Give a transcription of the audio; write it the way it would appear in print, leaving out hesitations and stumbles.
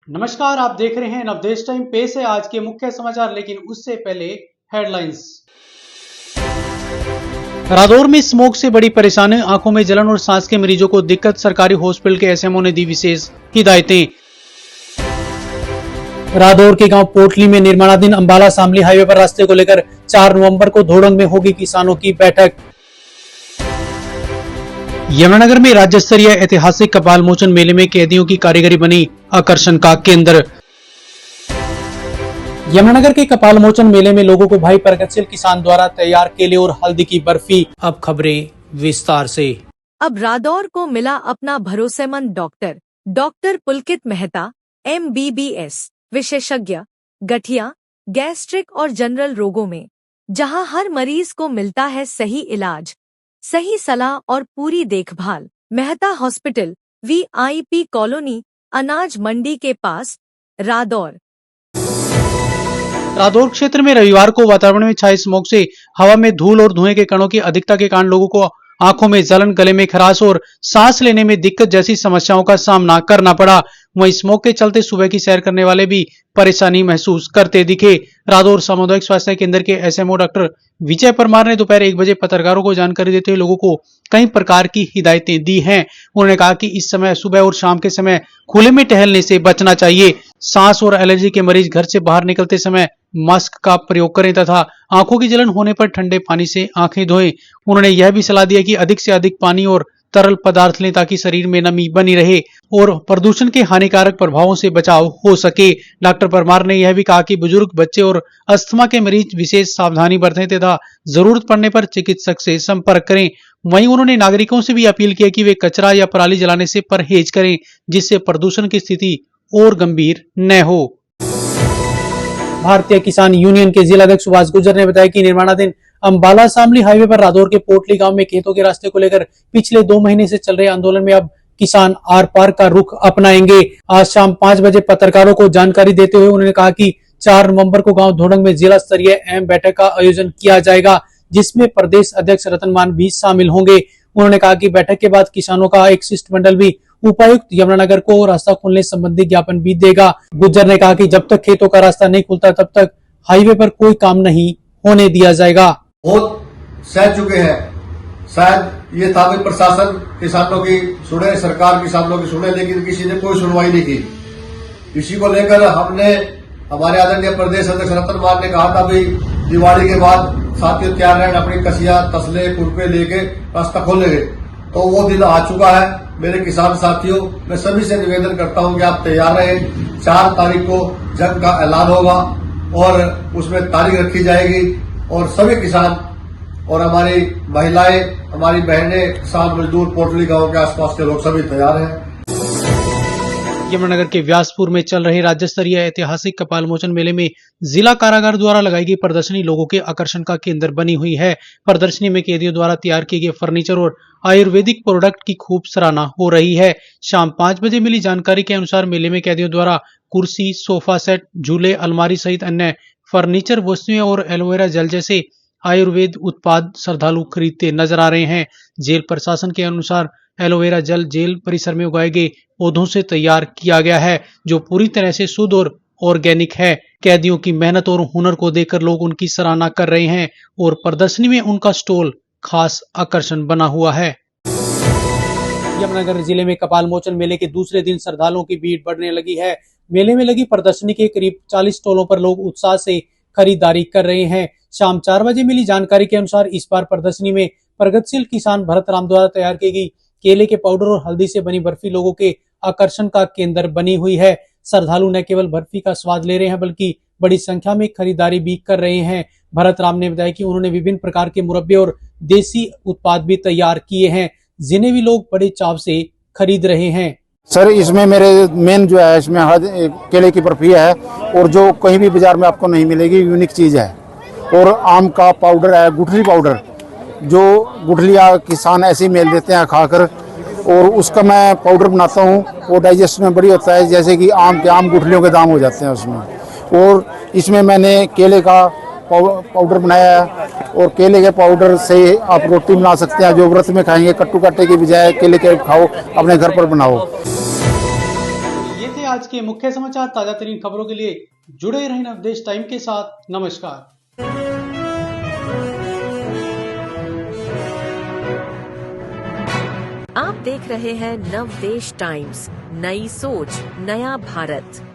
नमस्कार, आप देख रहे हैं नवदेश टाइम। पेश है आज के मुख्य समाचार, लेकिन उससे पहले हेडलाइंस। रादौर में स्मोक से बड़ी परेशानी, आंखों में जलन और सांस के मरीजों को दिक्कत, सरकारी हॉस्पिटल के एसएमओ ने दी विशेष हिदायतें। रादौर के गांव पोटली में निर्माणाधीन अंबाला शामली हाईवे पर रास्ते को लेकर 4 नवंबर को धोड़ंग में होगी किसानों की बैठक। यमुनानगर में राज्य स्तरीय ऐतिहासिक कपाल मोचन मेले में कैदियों की कारीगरी बनी आकर्षण का केंद्र। यमुनानगर के कपाल मोचन मेले में लोगों को भाई प्रगतिशील किसान द्वारा तैयार केले और हल्दी की बर्फी। अब खबरें विस्तार से। अब रादौर को मिला अपना भरोसेमंद डॉक्टर पुलकित मेहता MBBS विशेषज्ञ गठिया, गैस्ट्रिक और जनरल रोगों में, जहां हर मरीज को मिलता है सही इलाज, सही सलाह और पूरी देखभाल। मेहता हॉस्पिटल, VIP कॉलोनी, अनाज मंडी के पास, रादौर। रादौर क्षेत्र में रविवार को वातावरण में छाए स्मोक से हवा में धूल और धुएं के कणों की अधिकता के कारण लोगों को आंखों में जलन, गले में खराश और सांस लेने में दिक्कत जैसी समस्याओं का सामना करना पड़ा। वहीं स्मोक के चलते सुबह की सैर करने वाले भी परेशानी महसूस करते दिखे। रादौर सामुदायिक स्वास्थ्य केंद्र के SMO डॉक्टर विजय परमार ने दोपहर 1 बजे पत्रकारों को जानकारी देते हुए लोगों को कई प्रकार की हिदायतें दी हैं। उन्होंने कहा कि इस समय सुबह और शाम के समय खुले में टहलने से बचना चाहिए। सांस और एलर्जी के मरीज घर से बाहर निकलते समय मास्क का प्रयोग करें तथा आंखों की जलन होने पर ठंडे पानी से आंखें धोएं। उन्होंने यह भी सलाह दिया कि अधिक से अधिक पानी और तरल पदार्थ लें ताकि शरीर में नमी बनी रहे और प्रदूषण के हानिकारक प्रभावों से बचाव हो सके। डॉक्टर परमार ने यह भी कहा कि बुजुर्ग, बच्चे और अस्थमा के मरीज विशेष सावधानी बरतें तथा जरूरत पड़ने पर चिकित्सक से संपर्क करें। वहीं उन्होंने नागरिकों से भी अपील किया कि वे कचरा या पराली जलाने से परहेज करें, जिससे प्रदूषण की स्थिति और गंभीर न हो। भारतीय किसान यूनियन के जिला अध्यक्ष सुभाष गुर्जर ने बताया कि निर्माणाधीन अंबाला शामली हाईवे पर रादौर के पोटली गांव में खेतों के रास्ते को लेकर पिछले 2 महीने से चल रहे आंदोलन में अब किसान आर पार का रुख अपनाएंगे। आज शाम 5 बजे पत्रकारों को जानकारी देते हुए उन्होंने कहा कि 4 नवंबर को गांव धोड़ंग में जिला स्तरीय अहम बैठक का आयोजन किया जाएगा, जिसमें प्रदेश अध्यक्ष रतन मान भी शामिल होंगे। उन्होंने कहा कि बैठक के बाद किसानों का एक शिष्टमंडल भी उपायुक्त यमुनानगर को रास्ता खोलने संबंधी ज्ञापन भी देगा। गुर्जर ने कहा कि जब तक खेतों का रास्ता नहीं खुलता तब तक हाईवे पर कोई काम नहीं होने दिया जाएगा। बहुत सह चुके हैं, शायद ये था कि प्रशासन किसानों की सुने, सरकार किसानों की सुने, लेकिन किसी ने कोई सुनवाई नहीं की। इसी को लेकर हमने, हमारे आदरणीय प्रदेश अध्यक्ष रतन मान ने कहा था भाई दिवाली के बाद साथियों तैयार रहें, अपनी कसिया, तसले, खुरपे लेके रास्ता खोलेंगे। तो वो दिन आ चुका है। मेरे किसान साथियों, मैं सभी से निवेदन करता हूं कि आप तैयार रहें। 4 तारीख को जंग का ऐलान होगा और उसमें तारीख रखी जाएगी और सभी किसान और हमारी महिलाएं, हमारी बहनें, किसान मजदूर, पोटली गांव के आसपास के लोग सभी तैयार हैं। यमुनानगर के व्यासपुर में चल रहे राज्य स्तरीय ऐतिहासिक कपाल मोचन मेले में जिला कारागार द्वारा लगाई गई प्रदर्शनी लोगों के आकर्षण का केंद्र बनी हुई है। प्रदर्शनी में कैदियों द्वारा तैयार किए गए फर्नीचर और आयुर्वेदिक प्रोडक्ट की खूब सराहना हो रही है। शाम 5 बजे मिली जानकारी के अनुसार मेले में कैदियों द्वारा कुर्सी, सोफा सेट, झूले, अलमारी सहित अन्य फर्नीचर वस्तुएं और एलोवेरा जेल जैसे आयुर्वेद उत्पाद श्रद्धालु खरीदते नजर आ रहे हैं। जेल प्रशासन के अनुसार एलोवेरा जेल जेल परिसर में उगाए गए पौधों से तैयार किया गया है, जो पूरी तरह से शुद्ध और ऑर्गेनिक है। कैदियों की मेहनत और हुनर को देखकर लोग उनकी सराहना कर रहे हैं और प्रदर्शनी में उनका स्टॉल खास आकर्षण बना हुआ है। यमुनानगर जिले में कपाल मोचन मेले के दूसरे दिन श्रद्धालुओं की भीड़ बढ़ने लगी है। मेले में लगी प्रदर्शनी के करीब 40 स्टॉलों पर लोग उत्साह से खरीदारी कर रहे हैं। शाम 4 बजे मिली जानकारी के अनुसार इस बार प्रदर्शनी में प्रगतिशील किसान भरत राम द्वारा तैयार की गई केले के पाउडर और हल्दी से बनी बर्फी लोगों के आकर्षण का केंद्र बनी हुई है। श्रद्धालु न केवल बर्फी का स्वाद ले रहे हैं बल्कि बड़ी संख्या में खरीदारी भी कर रहे हैं। भरत राम ने बताया कि उन्होंने विभिन्न प्रकार के मुरब्बे और देसी उत्पाद भी तैयार किए हैं, जिन्हें भी लोग बड़े चाव से खरीद रहे हैं। सर, इसमें मेरे मेन जो है, इसमें केले की बर्फी है और जो कहीं भी बाजार में आपको नहीं मिलेगी, यूनिक चीज है। और आम का पाउडर है, गुठली पाउडर, जो गुठलियाँ किसान ऐसे ही मेल देते हैं खाकर, और उसका मैं पाउडर बनाता हूँ। वो डाइजेस्ट में बड़ी होता है, जैसे कि आम गुठलियों के दाम हो जाते हैं उसमें। और इसमें मैंने केले का पाउडर बनाया है और केले के पाउडर से आप रोटी बना सकते हैं। जो व्रत में खाएंगे, कट्टू काटे की बजाय केले के खाओ, अपने घर पर बनाओ। आज के मुख्य समाचार। ताजा तरीन खबरों के लिए जुड़े रहें नवदेश टाइम के साथ। नमस्कार। आप देख रहे हैं नवदेश टाइम्स, नई सोच, नया भारत।